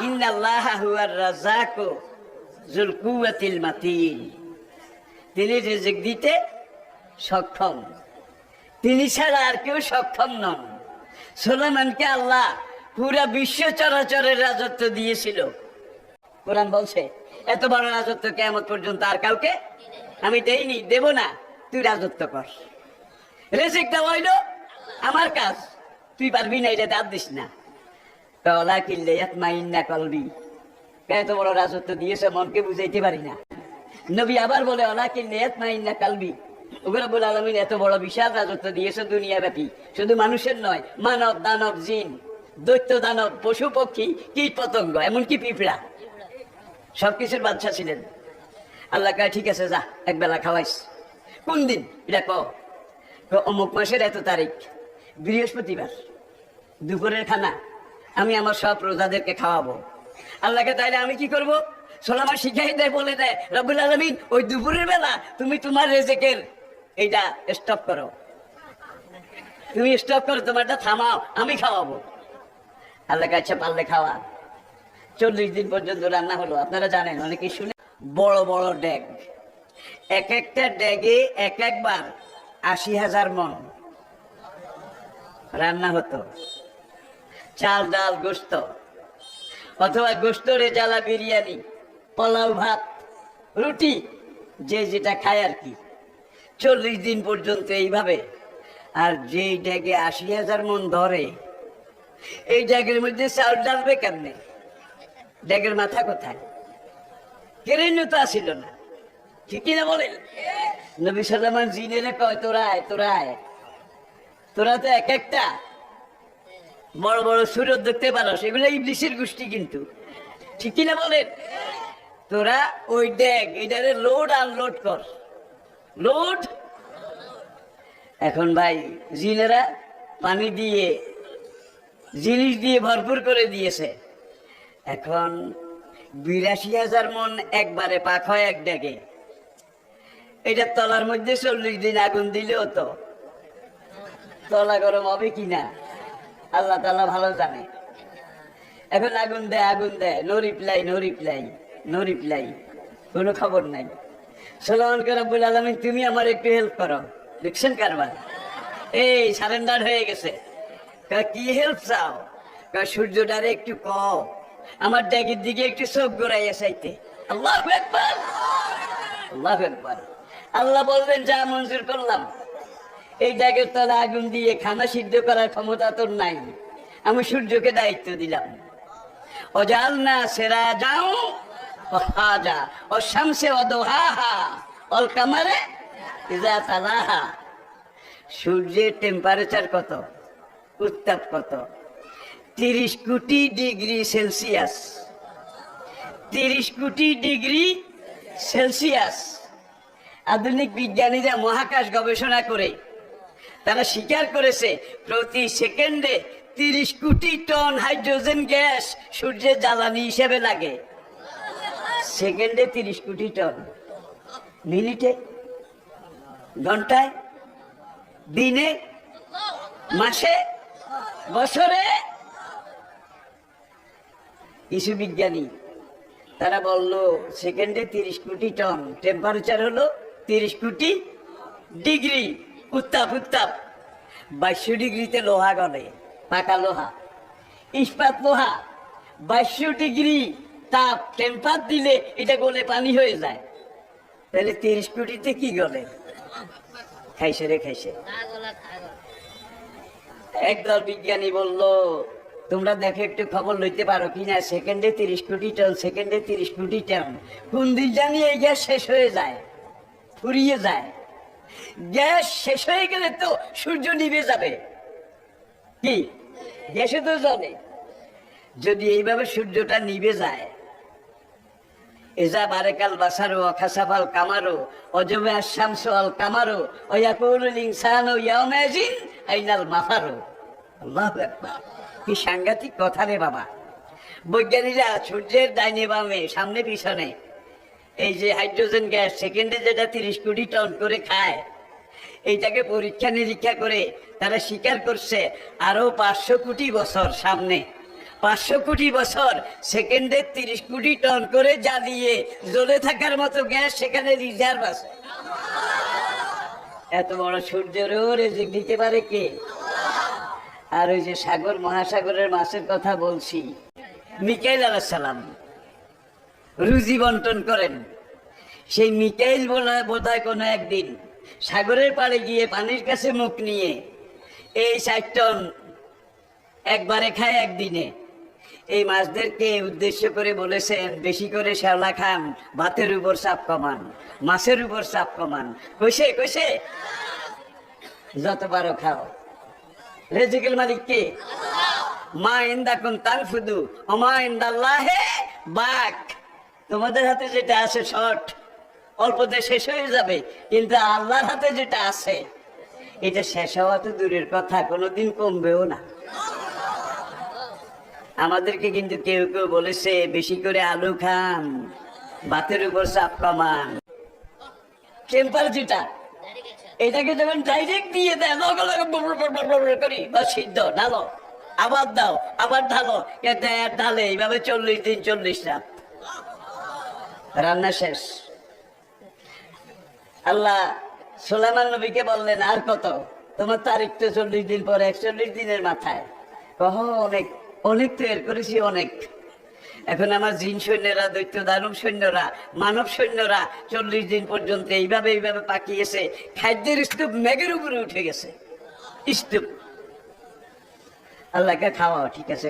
ইন্নাল্লাহা হুয়ার রাজ্জাকু যুল কুওয়াতিল মাতিন। তিনি রিজিক দিতে সক্ষম, তিনি ছাড়া আর কেউ সক্ষম নন। সুলাইমানকে আল্লাহ পুরা বিশ্ব চরাচরের রাজত্ব দিয়েছিল। কোরআন বলছে এত বড় রাজত্ব কিয়ামত পর্যন্ত আর কাউকে আমি দেইনি, দেব না, তুই রাজত্ব কর। রিজিক দেওয়া হইল আমার কাজ, তুই পারবি না, এটা দাঁত দিস না। ওলা কিল্লে ইয়াতমাইন্না কলবি, এত বড় রাজত্ব দিয়েছে, মনকে বুঝাইতে পারি না। নবী আবার বলে ওলা কিল্লে ইয়াতমাইন্না কলবি, রব্বুল আলামিন এত বড় বিশাল রাজত্ব দিয়েছে দুনিয়াব্যাপী, শুধু মানুষের নয়, মানব দানব জিন দৈত্য দানব পশু পক্ষী কীট পতঙ্গ এমনকি পিঁপড়া সবকিছুর বাদশা ছিলেন। আল্লাহ কয় ঠিক আছে যা, এক বেলা খাওয়াইস। কোন দিন এটা অমুক মাসের এত তারিখ, বৃহস্পতিবার, দুপুরের খানা আমি আমার সব প্রজাদেরকে খাওয়াবো। আল্লাহকে তাইলে আমি কি করব? সুলাইমান শিখাই দেয়, বলে দেয় রব্বুল আলামিন ওই দুপুরের বেলা তুমি তোমার রিজিকের এইটা স্টপ করো, তুমি স্টপ করো, তোমারটা থামাও, আমি খাওয়াবো। আল্লাহ কাছে পারলে খাওয়া। 40 দিন পর্যন্ত রান্না হলো। আপনারা জানেন, অনেকেই শুনে, বড় বড় ড্যাগ, এক একটা ড্যাগে এক একবার 80,000 মণ রান্না হতো। চাল ডাল গোস্ত, অথবা গোস্ত রেজালা বিরিয়ানি, পোলাও ভাত, রুটি, যে যেটা খায় আর কি। 40 দিন পর্যন্ত এইভাবে। আর যেই ড্যাগে 80,000 মণ ধরে, এই ড্যাগের মধ্যে চাল ডালবে কেমনে? ড্যাগের মাথা কোথায়? কেরেন্য তো আসিল না, ঠিক কিনা বলেন? নবী সুলাইমান জিনেরে কয় তোরা আয়, তোরা আয়, তোরা তো এক একটা বড় বড় সুরত দেখতে পারো, সেগুলো ইবলিসের গোষ্ঠী কিন্তু, ঠিক কিনা বলেন? তোরা ওই ড্যাগ এটারে লোড আনলোড কর, লোড। এখন ভাই জিনেরা পানি দিয়ে জিনিস দিয়ে ভরপুর করে দিয়েছে। এখন 82,000 মণ একবারে পাক হয় এক ড্যাগে। এটা তলার মধ্যে 40 দিন আগুন দিলেও তো তলা গরম হবে কিনা আল্লাহ তাআলা ভালো জানে। এখন আগুন দেয়, আগুন দেয়, no reply, no reply, no reply, কোনো খবর নাই। সুলাইমানকে রব্বুল আলামিন তুমি আমার একটু হেল্প করো। দেখছেন কারবার, এই সারেন্ডার হয়ে গেছে। কি হেল্প চাও? সূর্যটারে একটু কও আমার ড্যাগের দিকে একটু চোখ ঘুরাইয়া চাইতে। আল্লাহু আকবার, আল্লাহু আকবার। আল্লাহ বলবেন যা, মঞ্জুর করলাম। এই ড্যাগের তলা আগুন দিয়ে খানা সিদ্ধ করার ক্ষমতা তোর নাই, আমি সূর্যকে দায়িত্ব দিলাম। অজালনা সিরাজাও ওয়াহাজা ওয়াশ-শামসি ওয়াদুহাহা ওয়াল কামারে ইযা তালাহা। সূর্যের টেম্পারেচার কত, উত্তাপ কত? 30 কোটি ডিগ্রি সেলসিয়াস, 30 কোটি ডিগ্রি সেলসিয়াস। আধুনিক বিজ্ঞানীরা মহাকাশ গবেষণা করে তারা স্বীকার করেছে প্রতি সেকেন্ডে 30 কোটি টন হাইড্রোজেন গ্যাস সূর্যের জ্বালানি হিসেবে লাগে। সেকেন্ডে 30 কোটি টন, মিনিটে, ঘন্টায়, দিনে, মাসে, বছরে। কিছু বিজ্ঞানী তারা বলল সেকেন্ডে 30 কোটি টন, টেম্পারেচার হলো 30 কোটি ডিগ্রি, উত্তাপ। উত্তাপ 2200 ডিগ্রিতে লোহা গলে, পাকা লোহা, ইস্পাত লোহা। 2200 ডিগ্রি তাপ টেম্পার দিলে এটা গলে পানি হয়ে যায়। তাহলে 30 কোটিতে কি গলে? খাইছে রে, খাইছে। একদল বিজ্ঞানী বলল তোমরা দেখো একটু খবর লইতে পারো কিনা, সেকেন্ডে 30 কোটি টন, সেকেন্ডে 30 কোটি টন। কোন দিন জানি এই গ্যাস শেষ হয়ে যায়, ফুরিয়ে যায়। গ্যাস শেষ হয়ে গেলে তো সূর্য নিভে যাবে, কি গ্যাসে তো জ্বলে। যদি এইভাবে সূর্যটা নিভে যায়, এজা বারেকাল বাসারো খাসাফাল কামারো অজবে আশ-শামসু আল কামারো ওয়াকুলুল ইনসানু ইয়াউমাইজিন আইনাল মাফারো। আল্লাহু আকবার, কি সাংঘাতিক কথা রে বাবা। বৈজ্ঞানিকরা সূর্যের ডাইনে বামে, সামনে পিছনে এই যে হাইড্রোজেন গ্যাস সেকেন্ডে যেটা 30 কোটি টন করে খায়, এইটাকে পরীক্ষা নিরীক্ষা করে তারা স্বীকার করছে আরো 500 কোটি বছর সামনে 500 কোটি বছর সেকেন্ডে 30 কোটি টন করে জ্বালিয়ে জ্বলে থাকার মতো গ্যাস সেখানে রিজার্ভ আছে। এত বড় সূর্যেরও রেজিক দিতে পারে কে? আর ওই যে সাগর মহাসাগরের মাছের কথা বলছি, মিকাইল আলাইহিস সালাম রুজি বন্টন করেন। সেই মিকাইল বোধহয় কোনো একদিন সাগরের পাড়ে গিয়ে পানির কাছে মুখ নিয়ে এই 4 টন একবারে খায় একদিনে। এই মাছদেরকে উদ্দেশ্য করে বলেছেন, বেশি করে শ্যাওলা খান, ভাতের উপর চাপ কমান, মাছের উপর চাপ কমান। কইছে কইছে যত পারো খাও, রেজিকের মালিক কে? মা ইন্দাকুম তানফুদু ওমা ইন্দাল্লাহে বাক। তোমাদের হাতে যেটা আছে শর্ট, অল্পতে শেষ হয়ে যাবে, কিন্তু আল্লাহর হাতে যেটা আছে এটা শেষ হওয়া তো দূরের কথা, কোনোদিন কমবেও না। আমাদেরকে কিন্তু কেউ কেউ বলেছে বেশি করে আলু খান, ভাতের উপর চাপ কমান। টেম্পার যেটা, এটাকে যখন ডাইরেক্ট দিয়ে দেয় লগে লগে করি বা সিদ্ধ ঢালো, আবার দাও, আবার ঢালো, ঢালে এইভাবে 40 দিন 40 রাত রান্না শেষ। আল্লাহ সুলাইমান নবীকে বললেন, আর কত? তোমার তারিখ তো 40 দিন পরে, 41 দিনের মাথায়। অনেক অনেক তৈরি করেছি, অনেক। এখন আমার জিন সৈন্যরা, দৈত্য দানব সৈন্যরা, মানব সৈন্যরা 40 দিন পর্যন্ত এইভাবে এইভাবে পাকিয়েছে। খাদ্যের স্তূপ মেঘের উপরে উঠে গেছে, স্তূপ। আল্লাহকে খাওয়াও, ঠিক আছে।